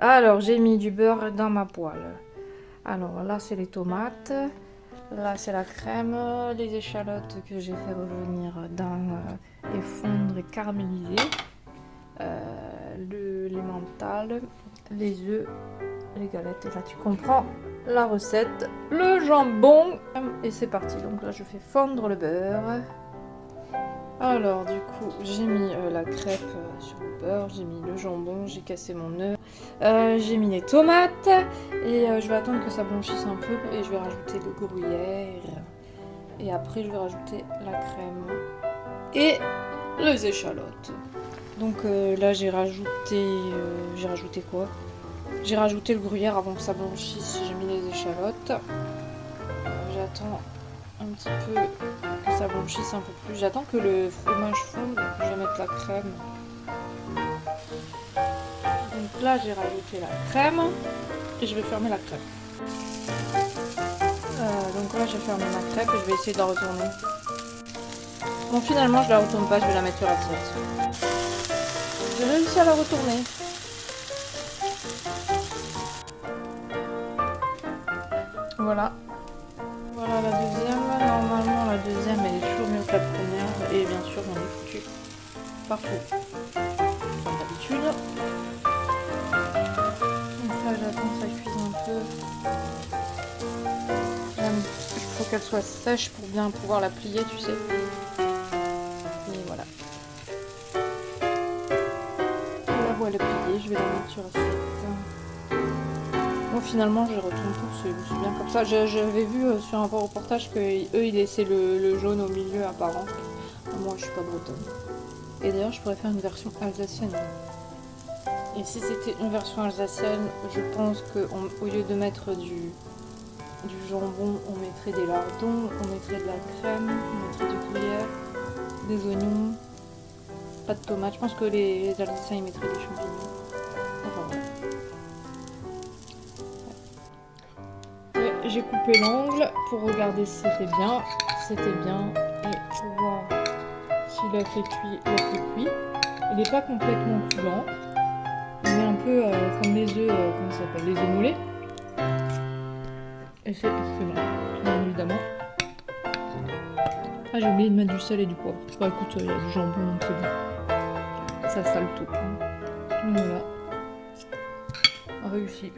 Alors, j'ai mis du beurre dans ma poêle. Alors, là, c'est les tomates. Là, c'est la crème, les échalotes que j'ai fait revenir dans et fondre et caraméliser. L'emmental, les œufs, les galettes. Et là, tu comprends la recette. Le jambon. Et c'est parti. Donc là, je fais fondre le beurre. Alors, du coup, j'ai mis la crêpe sur le beurre. J'ai mis le jambon. J'ai cassé mon œuf. J'ai mis les tomates. Et je vais attendre que ça blanchisse un peu. Et je vais rajouter le gruyère. Et après, je vais rajouter la crème. Et les échalotes. Donc là, j'ai rajouté quoi? J'ai rajouté le gruyère avant que ça blanchisse. J'ai mis les échalotes. J'attends un petit peu que ça blanchisse un peu plus. J'attends que le fromage fonde. Je vais mettre la crème. Donc là, j'ai rajouté la crème. Et je vais fermer la crêpe. Donc là, j'ai fermé ma crêpe et je vais essayer de la retourner. Bon, finalement, je la retourne pas. Je vais la mettre sur l'assiette. J'ai réussi à la retourner. Voilà. Voilà la deuxième. Normalement, la deuxième, elle est toujours mieux que la première. Et bien sûr, j'en ai foutu partout. Comme d'habitude. Donc là, j'attends que ça cuise un peu. Il faut qu'elle soit sèche pour bien pouvoir la plier, tu sais. Et voilà. La voilà pliée. Je vais la mettre sur l'assiette. Bon, finalement, je retourne tout, c'est bien comme ça. J'avais vu sur un reportage qu'eux, ils laissaient le jaune au milieu apparent. Moi, je suis pas bretonne. Et d'ailleurs, je pourrais faire une version alsacienne. Et si c'était une version alsacienne, je pense qu'au lieu de mettre du jambon, on mettrait des lardons, on mettrait de la crème, on mettrait du gruyère, des oignons, pas de tomates. Je pense que les Alsaciens, ils mettraient des champignons. Enfin, voilà. J'ai coupé l'angle pour regarder si c'était bien. C'était bien. Et pour voir s'il a fait cuit, il a fait cuit. Il n'est pas complètement coulant. Il est un peu comme les œufs, comment ça s'appelle, les œufs moulés. Et c'est excellent, bien évidemment. Ah, j'ai oublié de mettre du sel et du poivre. Bah écoute, il y a du jambon, donc c'est bon. Ça sale tout. Donc voilà. Réussi.